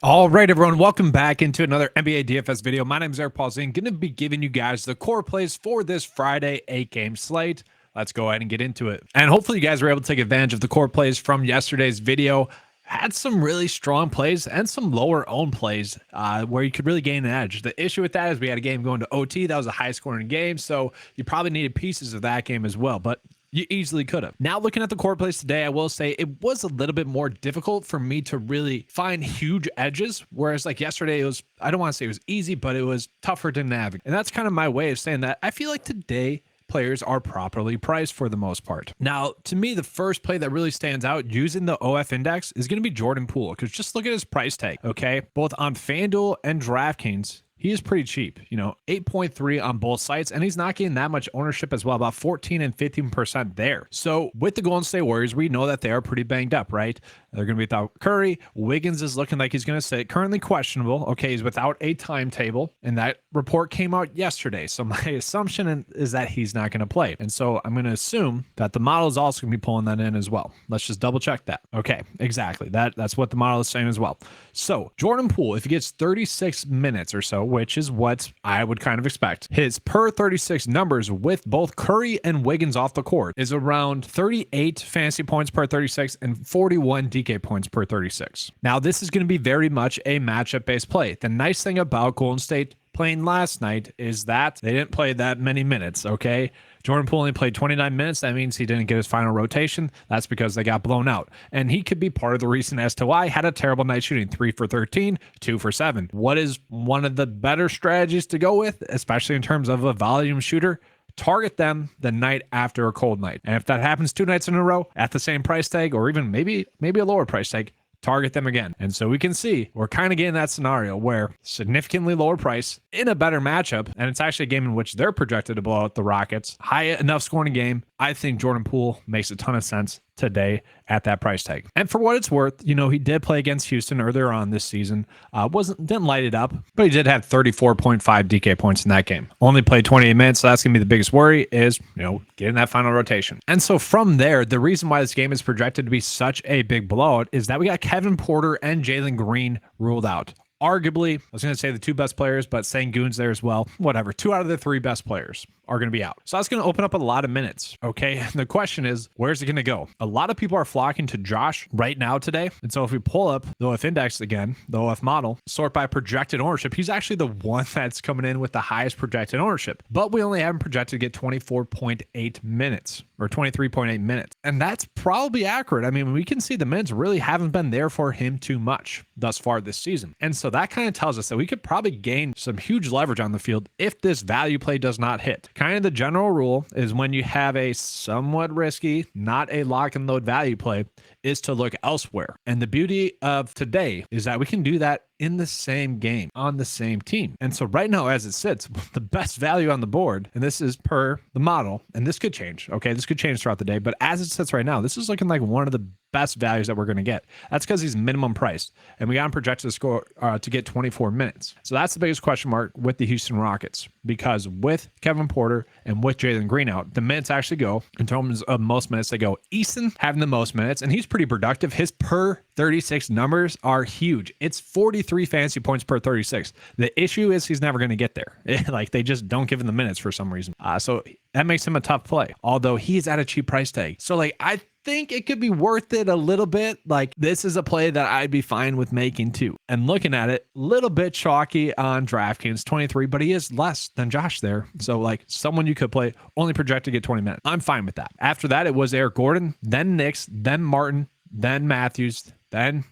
All right, everyone, welcome back into another NBA DFS video. My name is Polzin. Going to be giving you guys the core plays for this Friday 8-game slate. Let's go ahead and get into it. And hopefully you guys were able to take advantage of the core plays from yesterday's video. Had some really strong plays and some lower owned plays where you could really gain an edge. The issue with that is we had a game going to OT. That was a high scoring game, so you probably needed pieces of that game as well. But you easily could have. Now, looking at the core plays today, I will say it was a little bit more difficult for me to really find huge edges. Whereas like yesterday, it was, I don't want to say it was easy, but it was tougher to navigate. And that's kind of my way of saying that I feel like today players are properly priced for the most part. Now, to me, the first play that really stands out using the OF index is going to be Jordan Poole, because just look at his price tag, okay? Both on FanDuel and DraftKings, he is pretty cheap, 8.3 on both sites, and he's not getting that much ownership as well, about 14 and 15% there. So with the Golden State Warriors, we know that they are pretty banged up, right? They're going to be without Curry. Wiggins is looking like he's going to sit, currently questionable. Okay, he's without a timetable, and that report came out yesterday. So my assumption is that he's not going to play. And so I'm going to assume that the model is also going to be pulling that in as well. Let's just double check that. Okay, exactly. That's what the model is saying as well. So Jordan Poole, if he gets 36 minutes or so, which is what I would kind of expect, his per 36 numbers with both Curry and Wiggins off the court is around 38 fantasy points per 36 and 41 DK points per 36. Now, this is going to be very much a matchup-based play. The nice thing about Golden State playing last night is that they didn't play that many minutes, okay? Jordan Poole only played 29 minutes. That means he didn't get his final rotation. That's because they got blown out. And he could be part of the reason as to why. Had a terrible night shooting, 3 for 13, 2 for 7. What is one of the better strategies to go with, especially in terms of a volume shooter? Target them the night after a cold night. And if that happens 2 nights in a row at the same price tag, or even maybe a lower price tag, target them again. And so we can see we're kind of getting that scenario where significantly lower price in a better matchup, and it's actually a game in which they're projected to blow out the Rockets. High enough scoring game. I think Jordan Poole makes a ton of sense today at that price tag. And for what it's worth, he did play against Houston earlier on this season. Didn't light it up, but he did have 34.5 DK points in that game. Only played 28 minutes, so that's gonna be the biggest worry is, getting that final rotation. And so from there, the reason why this game is projected to be such a big blowout is that we got Kevin Porter and Jalen Green ruled out. Arguably, I was going to say the 2 best players, but Sengun's there as well. Whatever. 2 out of the 3 best players are going to be out. So that's going to open up a lot of minutes. Okay. And the question is, where's it going to go? A lot of people are flocking to Josh right now today. And so if we pull up the OF index again, the OF model, sort by projected ownership, he's actually the one that's coming in with the highest projected ownership. But we only have him projected to get 24.8 minutes or 23.8 minutes. And that's probably accurate. I mean, we can see the minutes really haven't been there for him too much thus far this season. And so that kind of tells us that we could probably gain some huge leverage on the field if this value play does not hit. Kind of the general rule is when you have a somewhat risky, not a lock and load value play, is to look elsewhere. And the beauty of today is that we can do that in the same game on the same team. And so right now, as it sits, the best value on the board, and this is per the model, and this could change. Okay, this could change throughout the day, but as it sits right now, this is looking like one of the best values that we're going to get. That's because he's minimum priced, and we got him projected to score to get 24 minutes. So that's the biggest question mark with the Houston Rockets, because with Kevin Porter and with Jalen Green out, the minutes actually go in terms of most minutes. They go Easton having the most minutes, and he's pretty productive. His per 36 numbers are huge. It's 43 fantasy points per 36. The issue is he's never going to get there. Like they just don't give him the minutes for some reason. So that makes him a tough play, although he's at a cheap price tag. So I think it could be worth it a little bit. Like this is a play that I'd be fine with making too. And looking at it, a little bit chalky on DraftKings, 23, but he is less than Josh there. So someone you could play, only projected to get 20 minutes. I'm fine with that. After that, it was Eric Gordon, then Knicks, then Martin, then Matthews, then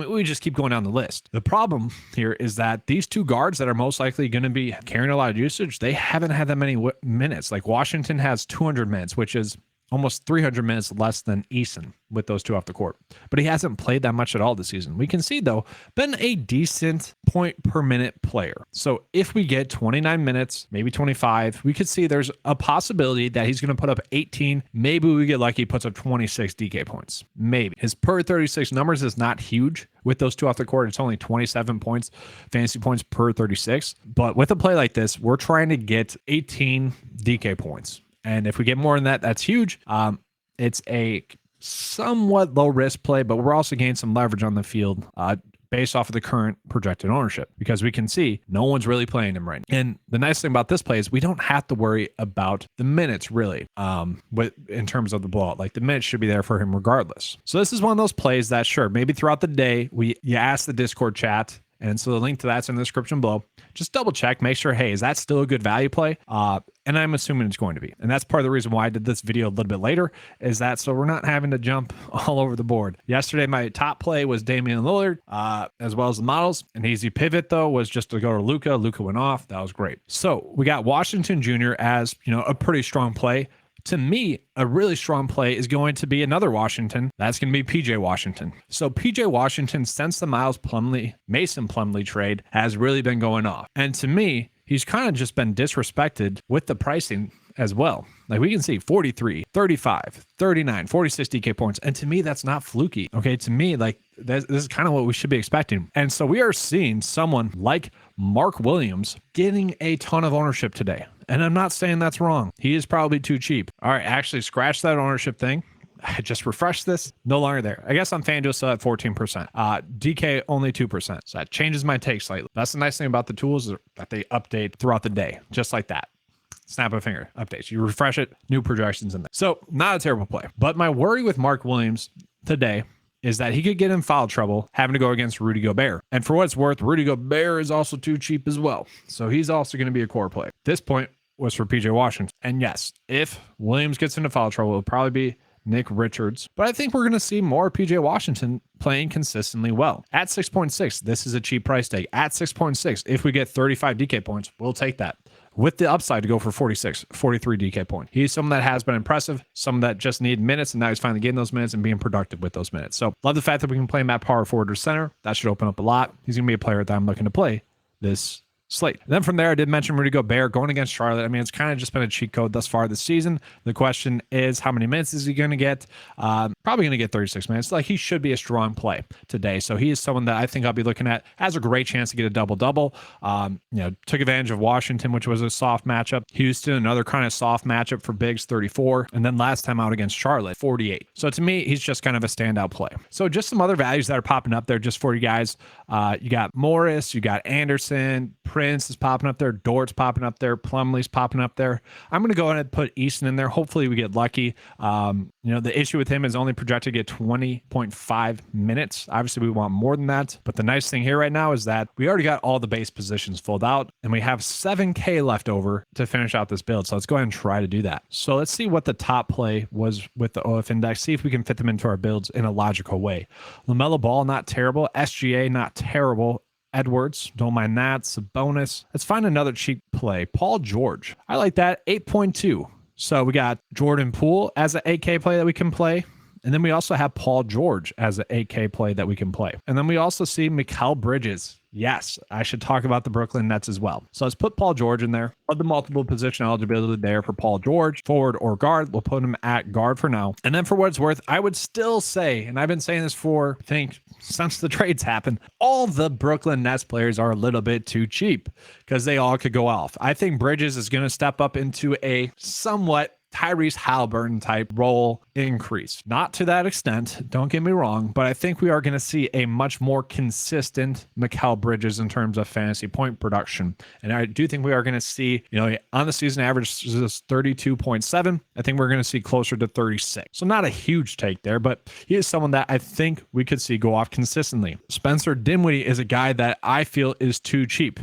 we just keep going down the list. The problem here is that these 2 guards that are most likely going to be carrying a lot of usage, they haven't had that many minutes. Like Washington has 200 minutes, which is almost 300 minutes less than Eason with those 2 off the court. But he hasn't played that much at all this season. We can see, though, been a decent point per minute player. So if we get 29 minutes, maybe 25, we could see there's a possibility that he's going to put up 18. Maybe we get lucky, puts up 26 DK points. Maybe. His per 36 numbers is not huge. With those 2 off the court, it's only 27 points, fantasy points per 36. But with a play like this, we're trying to get 18 DK points. And if we get more than that, that's huge. It's a somewhat low risk play, but we're also gaining some leverage on the field. based off of the current projected ownership, because we can see no one's really playing him right now. And the nice thing about this play is we don't have to worry about the minutes really, in terms of the blowout. Like the minutes should be there for him regardless. So this is one of those plays that sure, maybe throughout the day, you ask the Discord chat, and so the link to that's in the description below. Just double check, make sure, hey, is that still a good value play? And I'm assuming it's going to be. And that's part of the reason why I did this video a little bit later, is that so we're not having to jump all over the board. Yesterday, my top play was Damian Lillard, as well as the models. An easy pivot, though, was just to go to Luka. Luka went off. That was great. So we got Washington Jr. as, a pretty strong play. To me, a really strong play is going to be another Washington. That's going to be PJ Washington. So PJ Washington, since the Mason Plumlee trade, has really been going off. And to me, he's kind of just been disrespected with the pricing as well. Like we can see 43, 35, 39, 46 DK points. And to me, that's not fluky. Okay. To me, like this is kind of what we should be expecting. And so we are seeing someone like Mark Williams getting a ton of ownership today. And I'm not saying that's wrong. He is probably too cheap. All right. Actually scratch that ownership thing. I just refreshed this. No longer there. I guess on FanDuel still at 14%. DK only 2%. So that changes my take slightly. That's the nice thing about the tools, is that they update throughout the day, just like that. Snap a finger, updates. You refresh it, new projections in there. So not a terrible play. But my worry with Mark Williams today is that he could get in foul trouble having to go against Rudy Gobert. And for what it's worth, Rudy Gobert is also too cheap as well. So he's also going to be a core play. This point was for PJ Washington. And yes, if Williams gets into foul trouble, it'll probably be Nick Richards. But I think we're going to see more PJ Washington playing consistently well. At 6.6, this is a cheap price tag. At 6.6, if we get 35 DK points, we'll take that, with the upside to go for 46, 43 DK points. He's someone that has been impressive, someone that just needed minutes, and now he's finally getting those minutes and being productive with those minutes. So love the fact that we can play him at power forward or center. That should open up a lot. He's going to be a player that I'm looking to play this slate. And then from there, I did mention Rudy Gobert going against Charlotte. I mean, it's kind of just been a cheat code thus far this season. The question is, how many minutes is he going to get? Probably going to get 36 minutes. Like, he should be a strong play today. So he is someone that I think I'll be looking at, has a great chance to get a double-double. Took advantage of Washington, which was a soft matchup. Houston, another kind of soft matchup for bigs, 34. And then last time out against Charlotte, 48. So to me, he's just kind of a standout play. So just some other values that are popping up there just for you guys. You got Morris, you got Anderson, Prince is popping up there, Dort's popping up there, Plumlee's popping up there. I'm going to go ahead and put Easton in there. Hopefully we get lucky. The issue with him is only projected to get 20.5 minutes. Obviously we want more than that, but the nice thing here right now is that we already got all the base positions filled out, and we have 7K left over to finish out this build. So let's go ahead and try to do that. So let's see what the top play was with the OF index, see if we can fit them into our builds in a logical way. LaMelo Ball, not terrible. SGA, not terrible. Edwards, don't mind that. Sabonis. Let's find another cheap play. Paul George. I like that. 8.2. So we got Jordan Poole as an 8K play that we can play. And then we also have Paul George as an 8K play that we can play. And then we also see Mikal Bridges. Yes, I should talk about the Brooklyn Nets as well. So let's put Paul George in there. Love the multiple position eligibility there for Paul George, forward or guard. We'll put him at guard for now. And then for what it's worth, I would still say, and I've been saying this for, I think, since the trades happened, all the Brooklyn Nets players are a little bit too cheap because they all could go off. I think Bridges is going to step up into a somewhat Tyrese Halliburton type role increase. Not to that extent, don't get me wrong, but I think we are going to see a much more consistent Mikal Bridges in terms of fantasy point production. And I do think we are going to see, on the season average is 32.7. I think we're going to see closer to 36. So not a huge take there, but he is someone that I think we could see go off consistently. Spencer Dinwiddie is a guy that I feel is too cheap.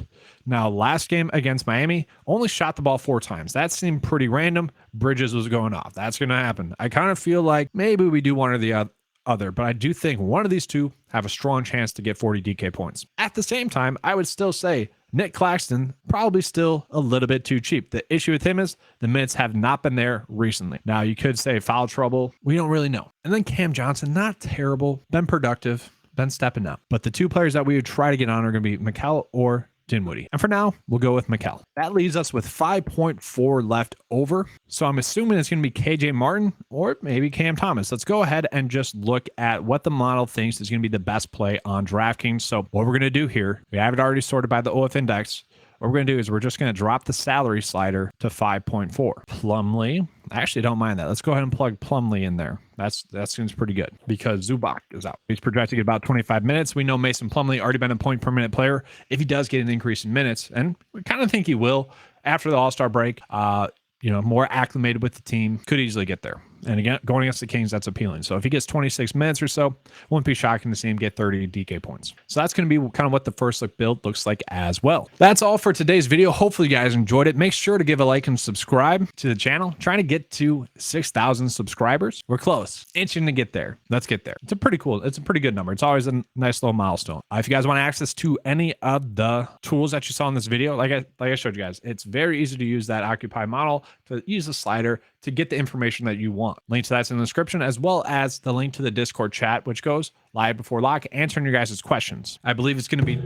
Now, last game against Miami, only shot the ball 4 times. That seemed pretty random. Bridges was going off. That's going to happen. I kind of feel like maybe we do one or the other, but I do think one of these two have a strong chance to get 40 DK points. At the same time, I would still say Nick Claxton, probably still a little bit too cheap. The issue with him is the minutes have not been there recently. Now, you could say foul trouble. We don't really know. And then Cam Johnson, not terrible, been productive, been stepping up. But the two players that we would try to get on are going to be Mikal or Dinwiddie. And for now, we'll go with Mikal. That leaves us with 5.4 left over. So I'm assuming it's going to be KJ Martin or maybe Cam Thomas. Let's go ahead and just look at what the model thinks is going to be the best play on DraftKings. So what we're going to do here, we have it already sorted by the OF index. what we're going to do is we're just going to drop the salary slider to 5.4. Plumlee, I actually don't mind that. Let's go ahead and plug Plumlee in there. That seems pretty good because Zubac is out. He's projected about 25 minutes. We know Mason Plumlee already been a point per minute player. If he does get an increase in minutes, and we kind of think he will after the All-Star break, more acclimated with the team, could easily get there. And again, going against the Kings, that's appealing. So if he gets 26 minutes or so, wouldn't be shocking to see him get 30 DK points. So that's going to be kind of what the first look build looks like as well. That's all for today's video. Hopefully you guys enjoyed it. Make sure to give a like and subscribe to the channel. Trying to get to 6,000 subscribers. We're close. Itching to get there. Let's get there. It's a pretty good number. It's always a nice little milestone. If you guys want access to any of the tools that you saw in this video, like I showed you guys, it's very easy to use that Occupy model, to use the slider to get the information that you want. Link to that's in the description, as well as the link to the Discord chat, which goes live before lock, answering your guys' questions. I believe it's going to be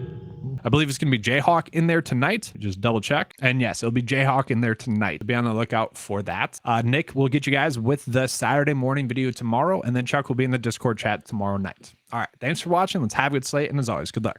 Jayhawk in there tonight. Just double check. And yes, it'll be Jayhawk in there tonight. Be on the lookout for that. Nick will get you guys with the Saturday morning video tomorrow, and then Chuck will be in the Discord chat tomorrow night. All right, thanks for watching. Let's have a good slate, and as always, good luck.